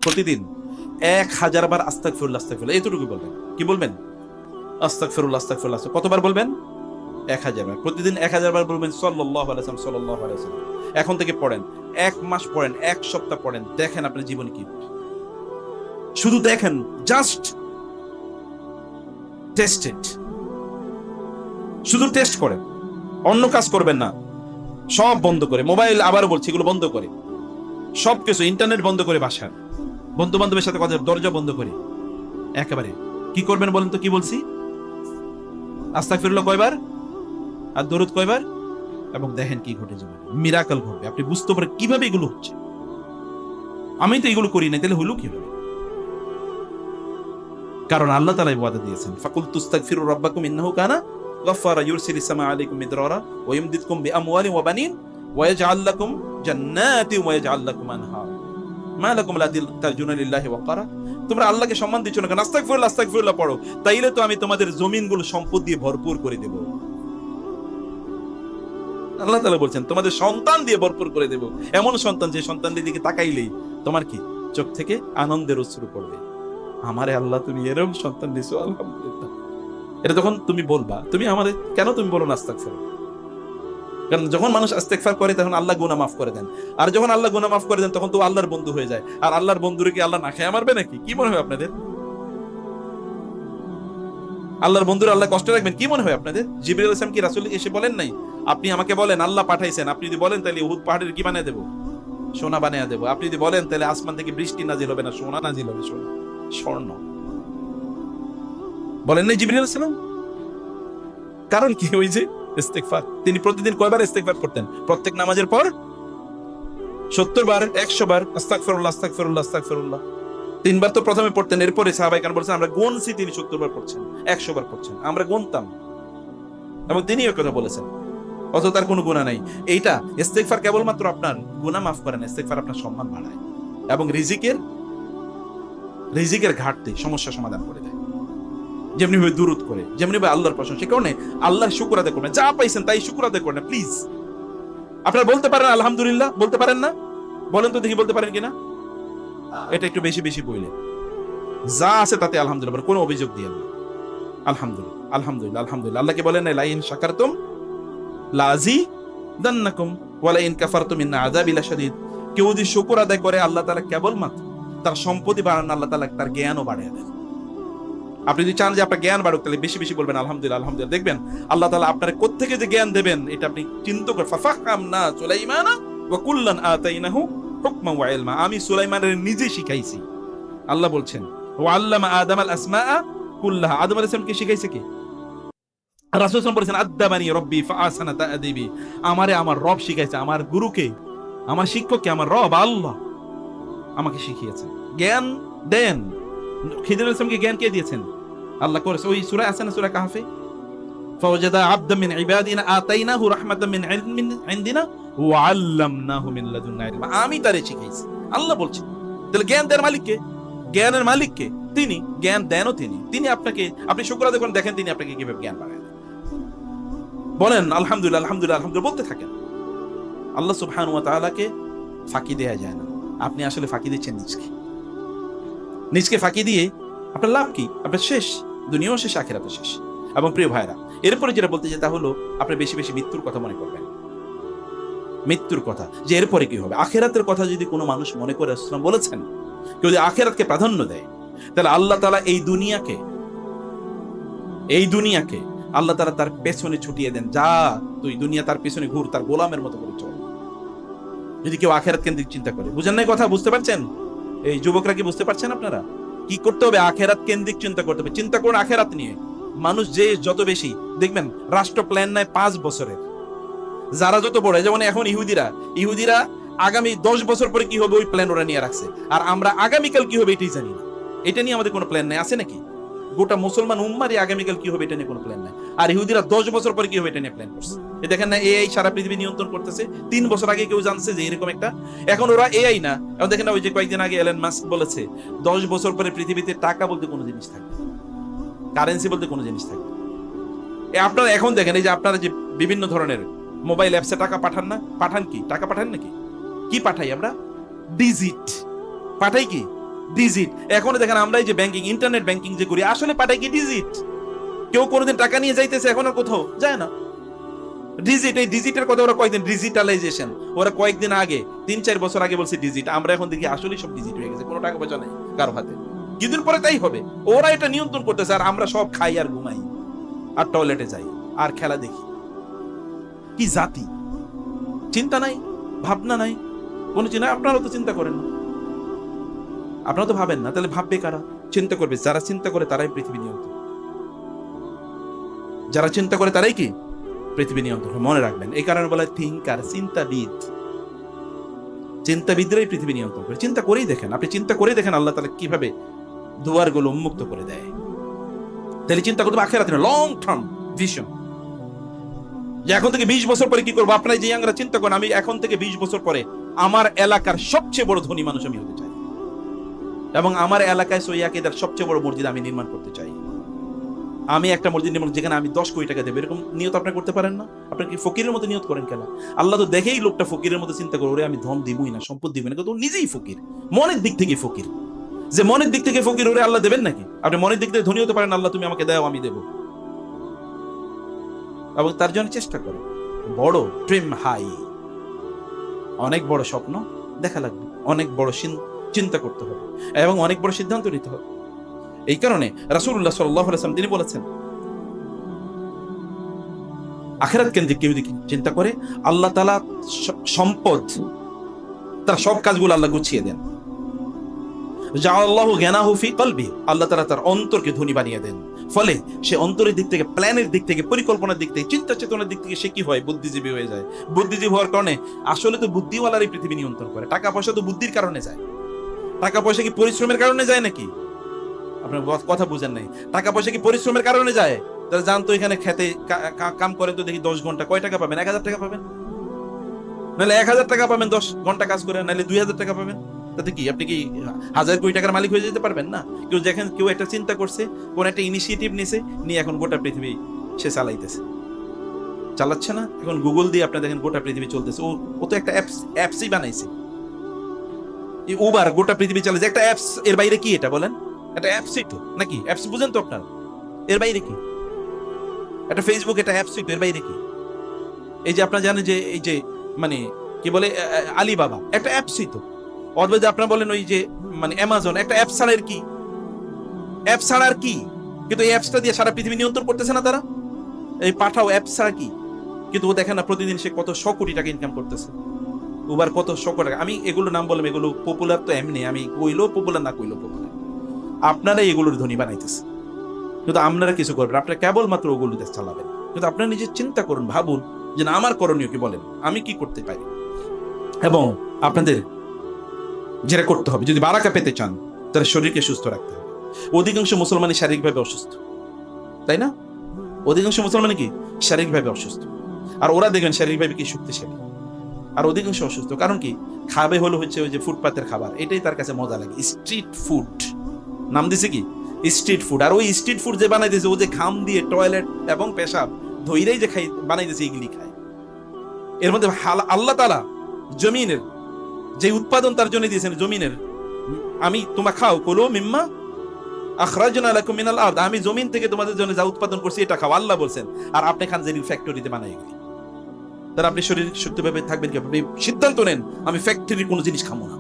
প্রতিদিন 1000 বার আস্তাগফিরুল্লাহ আস্তাগফিরুল্লাহ এতটুকু বলবেন। কি বলবেন? আস্তাগফিরুল্লাহ আস্তাগফিরুল্লাহ। কতবার বলবেন? 1000 বার। প্রতিদিন 1000 বার বলবেন সাল্লাল্লাহু আলাইহি ওয়াসাল্লাম সাল্লাল্লাহু আলাইহি ওয়াসাল্লাম। এখন থেকে পড়েন, 1 মাস পড়েন, 1 সপ্তাহ পড়েন, দেখেন আপনার জীবন কি। শুধু দেখেন, জাস্ট টেস্ট ইট। শুধু টেস্ট করেন, অন্য কাজ করবেন না। সব বন্ধ করে, মোবাইল আবারও বলছি এগুলো বন্ধ করে, সবকিছু ইন্টারনেট বন্ধ করে, বাসার বন্ধু বান্ধবের সাথে কথা, দরজা বন্ধ করে একেবারে কি করবেন বলেন তো? কি বলছি? আস্তাগফিরুল্লাহ কয়বার আর দরুদ কয়বার, এবং দেখেন কি ঘটে জীবনে। মিরাকল ঘটবে, আপনি বুঝতে পারেন কিভাবে এগুলো হচ্ছে। আমি তো এগুলো করি না, তাহলে হলো কিভাবে? কারণ আল্লাহ তাআলা ওয়াদা দিয়েছেন, ফাকুল তুস্তাগফিরু রাব্বাকুম ইন্নাহু কানা গাফফারা ইউরসিলিস সামা আলাইকুম মিদরারা ওয়া ইমদিদকুম বিআমওয়ালিন ওয়া বানিন ওয়া ইয়াজআল লাকুম জান্নাতিন ওয়া ইয়াজআল লাকুম আনহার মা লাকুম লা তারজুনা লিল্লাহি ওয়াকারা। তোমরা আল্লাহকে সম্মান দিচ্ছ না কেন? আস্তাগফিরুল্লাহ আস্তাগফিরুল্লাহ পড়ো, তাইলে তো আমি তোমাদের জমিনগুলো সম্পদ দিয়ে ভরপুর করে দেব। আল্লাহ তাআলা বলছেন তোমাদের সন্তান দিয়ে ভরপুর করে দেব, এমন সন্তান যে সন্তানদের দিকে তাকাইলেই তোমার কি চোখ থেকে আনন্দের অশ্রু পড়বে। আমারে আল্লাহ তুমি এরকম সন্তান দিছো, আলহামদুলিল্লাহ। এটা যখন তুমি বলবা, তুমি আমাদের কেন তুমি বলো না আস্তাগফিরুল্লাহ? কারণ যখন মানুষ ইস্তেগফার করে তখন আল্লাহ গুনাহ মাফ করে দেন, আর যখন আল্লাহ গুনাহ মাফ করে দেন তখন তো আল্লাহর বন্ধু হয়ে যায়। আর আল্লাহর বন্ধুরে কি আল্লাহ না খেয়ে মারবে নাকি? কি মনে হয় আপনাদের? আল্লাহর বন্ধুরা আল্লাহ কষ্ট রাখবেন কি মনে হয় আপনাদের? জিবরিল আলাইহিস সালাম কি রাসূলকে এসে বলেন নাই, আপনি আমাকে বলেন আল্লাহ পাঠাইছেন, আপনি যদি বলেন তাহলে উহুদ পাহাড়ের কি বানিয়ে দেব? সোনা বানিয়ে দেব। আপনি যদি বলেন তাহলে আসমান থেকে বৃষ্টি নাজিল হবে না, সোনা নাজিল হবে, সোনা স্বর্ণ। বলেন নাই জিবরিল আলাইহিস সালাম? কারণ কি? ওই যে ইস্তেগফার। তিনি প্রতিদিন কয়বার ইস্তেগফার করতেন? প্রত্যেক নামাজের পর 70 বার, 100 বার আস্তাগফিরুল্লাহ আস্তাগফিরুল্লাহ আস্তাগফিরুল্লাহ। 3 বার তো প্রথমে পড়তেন, এরপরে সাহাবায়ে কেরাম বলছেন আমরা গুনছি তিনি 70 বার পড়ছেন, 100 বার পড়ছেন, আমরা গুনতাম, এবং তিনি এই কথা বলেছেন। অথচ তার কোনো গুনাহ নাই। এইটা ইস্তেগফার কেবলমাত্র আপনার গুনাহ মাফ করে না, ইস্তেগফার আপনার সম্মান বাড়ায় এবং রিজিকের ঘাটতি সমস্যা সমাধান করে দেয়। যেমনি ভাবে দুরূদ করে, যেমনি ভাবে আল্লাহর প্রশংসা, সে কারণে আল্লাহর শুকর আদায় করবেন। যা পাইছেন তাই শুকর আদায় করেন প্লিজ। আপনারা বলতে পারেন আলহামদুলিল্লাহ? বলতে পারেন না? বলেন তো দেখি, বলতে পারেন কিনা? এটা একটু বেশি বেশি বললেন। যা আছে তাতে আলহামদুলিল্লাহ, কোনো অভিযোগ দিয়েন না। আলহামদুলিল্লাহ আলহামদুলিল্লাহ আলহামদুলিল্লাহ। আল্লাহকে বলেন না লাইন শাকারতুম লাযিদান্নাকুম ওয়া লাইন কাফারতুম ইন্না আযাবি লাশাদীদ। কেউ যদি শুকর আদায় করে আল্লাহ তাআলা কেবলমাত্র তার সম্পত্তি বাড়ান, আল্লাহ তাআলা তার জ্ঞানও বাড়িয়ে দেন। আপনি যদি চান যে আপনার জ্ঞান বাড়ুক, তাহলে বেশি বেশি বলবেন আলহামদুলিল্লাহ আলহামদুলিল্লাহ। দেখবেন আল্লাহ তাআলা আপনার কোত্থেকে যে জ্ঞান দেবেন এটা আপনি চিন্তা করে। ফাফাহামনা সুলাইমানা ওয়া কুল্লান আতাইনাহু হুকমান ওয়া ইলমা। আমি সুলাইমানের নিজে শিখাইছি। আল্লাহ বলছেন ওয়া আল্লামা আদামাল আসমাআ কুল্লাহা। আদম আলাইহিস সালামকে শিখাইছে কে? রাসূল সাল্লাল্লাহু আলাইহি ওয়াসাল্লাম বলেছেন আদাবানি রব্বি ফাআসানা তা'দিবি। আমারে আমার রব শিখাইছে। আমার গুরুকে, আমার শিক্ষককে আমার রব আল্লাহ আমাকে শিখিয়েছেন। জ্ঞান দেন। খিদর আলাইহিস সালামকে জ্ঞান কে দিয়েছেন? আল্লাহ করেছে। ওই সূরা আছে না, সূরা কাহফে, ফাওয়াজাদা আবদাম মিন ইবাদিনা আতাইনাহু রাহমাতাম মিন ইনদিনা ওয়া আল্লামনাহু মিন লাদুন্না ইলমা। আমি তারে শিখাইছি। আল্লাহ বলছেন। তাহলে জ্ঞান দেওয়ার মালিক কে? জ্ঞানের মালিক কে? তিনি। জ্ঞান দেনও তিনি। তিনি আপনাকে, আপনি শুকর আদায় করেন, দেখেন তিনি আপনাকে কিভাবে জ্ঞান বাড়ায় দেন। বলেন আলহামদুলিল্লাহ আলহামদুলিল্লাহ আলহামদুলিল্লাহ বলতে থাকেন। আল্লাহ সুবহানাহু ওয়া তাআলাকে ফাঁকি দেয়া যায় না। আপনি আসলে ফাঁকি দিচ্ছেন নিজকে। নিজকে ফাঁকি দিয়ে আপনার লাভ কি? আপনার শেষ, দুনিয়াও শেষ, আখিরাতও শেষ। এবং প্রিয় ভাইরা, এরপরে যেটা বলতে চাই তা হলো আপনি বেশি বেশি মৃত্যুর কথা মনে করবেন। মৃত্যুর কথা, যে এরপরে কি হবে, আখিরাতের কথা যদি কোনো মানুষ মনে করে, রাসূল বলেছেন কেউ যদি আখিরাতকে প্রাধান্য দেয়, তাহলে আল্লাহ তাআলা এই দুনিয়াকে আল্লাহ তাআলা তার পেছনে ছুটিয়ে দেন। যা তুই দুনিয়া তার পেছনে ঘুর, তার গোলামের মতো করে চল। যদি কেউ আখিরাত কেন্দ্রিক চিন্তা করে, বুঝেন না কথা? বুঝতে পারছেন? এই যুবকরা কি বুঝতে পারছেন? আপনারা কি করতে হবে? আখিরাত কেন্দ্রিক চিন্তা করতে হবে। চিন্তা করুন আখিরাত নিয়ে। মানুষ যে যত বেশি দেখবেন রাষ্ট্র প্ল্যান নেয় 5 বছরের, যারা যত বড়, যেমন এখন ইহুদিরা আগামী 10 বছর পরে কি হবে ওই প্ল্যান ওরা নিয়ে রাখছে, আর আমরা আগামীকাল কি হবে এটাই জানি না। এটা নিয়ে আমাদের কোনো প্ল্যান নাই, আছে নাকি? গোটা মুসলমান উম্মারই আগামীকাল কি হবে এটা নিয়ে কোনো প্ল্যান নাই, আর ইহুদিরা 10 বছর পরে কি হবে এটা নিয়ে প্ল্যান করছে। দেখেন না, এআই সারা পৃথিবী নিয়ন্ত্রণ করতেছে। 3 বছর আগে কেউ জানছে যে এরকম একটা, এখন ওরা এআই না, এখন দেখেন না ওই যে কয়েকদিন আগে এলন মাস্ক বলেছে 10 বছর পরে পৃথিবীতে টাকা বলতে কোনো জিনিস থাকবে, কারেন্সি বলতে কোনো জিনিস থাকবে। আপনারা এখন দেখেন এই যে আপনারা যে বিভিন্ন ধরনের মোবাইল অ্যাপসে টাকা পাঠান না, পাঠান কি? টাকা পাঠান নাকি? কি পাঠাই আমরা? ডিজিট পাঠাই। কি ডিজিট। এখন দেখেন আমরা এই যে ব্যাংকিং, ইন্টারনেট ব্যাংকিং যে করি, আসলে পাঠাই কি ডিজিট। কেউ কোনোদিন টাকা নিয়ে যাইতেছে এখন আর কোথাও যায় না, ডিজিট। এই ডিজিটের কথা ওরা কয়েকদিন, ডিজিটালাইজেশন ওরা কয়েকদিন আগে 3-4 বছর আগে বলছে ডিজিট, আমরা এখন দেখি আসলে সব ডিজিট হয়ে গেছে, কোনো টাকা পয়সা নেই কারো হাতে। কিছুদিন পরে তাই হবে, ওরা এটা নিয়ন্ত্রণ করতেছে, আর আমরা সব খাই আর ঘুমাই আর টয়লেটে যাই আর খেলা দেখি। কি জাতি, চিন্তা নাই, ভাবনা নাই, কোনো চিন্তা। আপনারা তো চিন্তা করেন না, আপনারা তো ভাবেন না, তাহলে ভাববে কারা? চিন্তা করবে যারা চিন্তা করে, তারাই পৃথিবী নিয়ন্ত্রণ। যারা চিন্তা করে তারাই কি পৃথিবী নিয়ন্ত্রণ। মনে রাখবেন, এই কারণে বলা হয় থিঙ্কার, চিন্তাবিদ। চিন্তাবিদরাই পৃথিবী নিয়ন্ত্রণ করে। চিন্তা করেই দেখেন, আপনি চিন্তা করেই দেখেন আল্লাহ তাআলা কিভাবে দুয়ারগুলো উন্মুক্ত করে দেয়। তাহলে চিন্তা করতে হবে আখিরাতে, লং টার্ম ভিশন, যে এখন থেকে 20 বছর পরে কি করবো। আপনারা যে ইয়াংরা চিন্তা করেন, আমি এখন থেকে 20 বছর পরে আমার এলাকার সবচেয়ে বড় ধনী মানুষ আমি হতে চাই, এবং আমার এলাকায় সহিহ আকীদার সবচেয়ে বড় মসজিদ আমি নির্মাণ করতে চাই। আমি একটা মসজিদ নির্মাণ যেখানে আমি 10 কোটি টাকা দেবো, এরকম নিয়ত আপনি করতে পারেন না? আপনি কি ফকিরের মতো নিয়ত করেন কেন? আল্লাহ তো দেখেই লোকটা ফকিরের মতো চিন্তা করে, ওরে আমি ধন দিবই না, সম্পদ দিবই না, কিন্তু ও নিজেই ফকির, মনের দিক থেকে ফকির। যে মনের দিক থেকে ফকির, ওরে আল্লাহ দেবেন নাকি? আপনি মনের দিক থেকে ধনী হতে পারেন, আল্লাহ তুমি আমাকে দাও, আমি দেবো। এবং তার জন্য চেষ্টা করে, বড় ড্রিম হাই, অনেক বড় স্বপ্ন দেখা লাগবে, অনেক বড় চিন্তা করতে হবে, এবং অনেক বড় সিদ্ধান্ত নিতে হবে। এই কারণে রাসূলুল্লাহ সাল্লাল্লাহু আলাইহি ওয়াসাল্লাম তিনি বলেছেন, আখিরাত কেন্দ্রিক কেউ যদি চিন্তা করে, আল্লাহ তাআলা সম্পদ, তার সব কাজগুলো আল্লাহ গুছিয়ে দেন। জাআলাল্লাহু গিনাহু ফি কলবি, আল্লাহ তাআলা তার অন্তরকে ধনী বানিয়ে দেন। ফলে সে অন্তরের দিক থেকে, প্ল্যানের দিক থেকে, পরিকল্পনার দিক থেকে, চিন্তা চেতনার দিক থেকে সে কি হয়? বুদ্ধিজীবী হয়ে যায়। বুদ্ধিজীবী হওয়ার কারণে আসলে তো বুদ্ধিওয়ালারই পৃথিবী নিয়ন্ত্রণ করে। টাকা পয়সা তো বুদ্ধির কারণে যায়। টাকা পয়সা কি পরিশ্রমের কারণে যায় নাকি? আপনার কথা বুঝেন নাই। টাকা পয়সা কি পরিশ্রমের কারণে যায়? তাহলে জানতো এখানে খেতে কাম করেন তো দেখি 10 ঘন্টা, কয় টাকা পাবেন? 1000 টাকা পাবেন, নাহলে 1000 টাকা পাবেন 10 ঘন্টা কাজ করে, নাহলে 2000 টাকা পাবেন। তাতে কি আপনি কি 1000 কোটি টাকার মালিক হয়ে যেতে পারবেন না? কেউ একটা চিন্তা করছে, কোন একটা ইনিশিয়েটিভ নিছে, নিয়ে এখন গোটা পৃথিবী সে চালাইতেছে, চালাচ্ছে না? এখন গুগল দিয়ে আপনি দেখেন গোটা পৃথিবী চলতেছে। ও তো একটা অ্যাপসই বানাইছে। উবার গোটা পৃথিবী চালাইছে, একটা অ্যাপস। এর বাইরে কি এটা বলেন? একটা অ্যাপসই তো নাকি? অ্যাপস বুঝেন তো আপনারা? এর বাইরে কি? একটা ফেসবুক, এটা অ্যাপসই তো, এর বাইরে কি? এই যে আপনারা জানেন যে এই যে মানে কি বলে আলিবাবা, একটা অ্যাপসই তো। অথবা যে আপনারা বলেন ওই যে মানে অ্যামাজন, একটা অ্যাপ ছাড়া আর কি? অ্যাপ ছাড়া আর কি? কিন্তু এই অ্যাপসটা দিয়ে সারা পৃথিবী নিয়ন্ত্রণ করতেছে না তারা? এই পাঠাও অ্যাপ ছাড়া কি? কিন্তু ও দেখেন না প্রতিদিন সে কত 100 কোটি টাকা ইনকাম করতেছে। উবার কত 100 কোটি টাকা। আমি এগুলো নাম বললাম, এগুলো পপুলার তো এমনি, আমি কইলেও পপুলার, না কইলেও পপুলার। আপনারা এগুলোর ধনী বানাইতেছে, কিন্তু আপনারা কিছু করবেন, আপনারা কেবলমাত্র ওগুলো দেশ চালাবেন। কিন্তু আপনারা নিজে চিন্তা করুন, ভাবুন যে না, আমার করণীয় কি, বলেন আমি কি করতে পারি। এবং আপনাদের যেটা করতে হবে, যদি বারাকা পেতে চান, তাহলে শরীরকে সুস্থ রাখতে হবে। অধিকাংশ মুসলমানই শারীরিকভাবে অসুস্থ, তাই না? অধিকাংশ মুসলমান কি শারীরিকভাবে অসুস্থ, আর ওরা দেখবেন শারীরিকভাবে কি শক্তিশালী। আর অধিকাংশ অসুস্থ কারণ কি? খাবে হলো হচ্ছে ওই যে ফুটপাতের খাবার, এটাই তার কাছে মজা লাগে। স্ট্রিট ফুড নাম দিছে কি? Street food. আর ওই স্ট্রিট ফুড যে বানাই দিয়েছে, ও যে ঘাম দিয়ে টয়লেট এবং পেশাব ধইরাই যে বানাই দিয়েছে, এগুলি খায়। এর মধ্যে আল্লাহ তাআলা জমিনের যে উৎপাদন তার জন্য দিয়েছেন, জমিনের, আমি তোমা খাও, কুলু মিম্মা আখরাজনা লাকুম মিনাল আরদ, আমি জমিন থেকে তোমাদের জন্য যা উৎপাদন করছি এটা খাও, আল্লাহ বলছেন। আর আপনি খান যে ফ্যাক্টরিতে বানাই এগুলি। তাহলে আপনি শরীর সুস্থভাবে থাকবেন কি? আপনি সিদ্ধান্ত নেন, আমি ফ্যাক্টরির কোনো জিনিস খাবো না।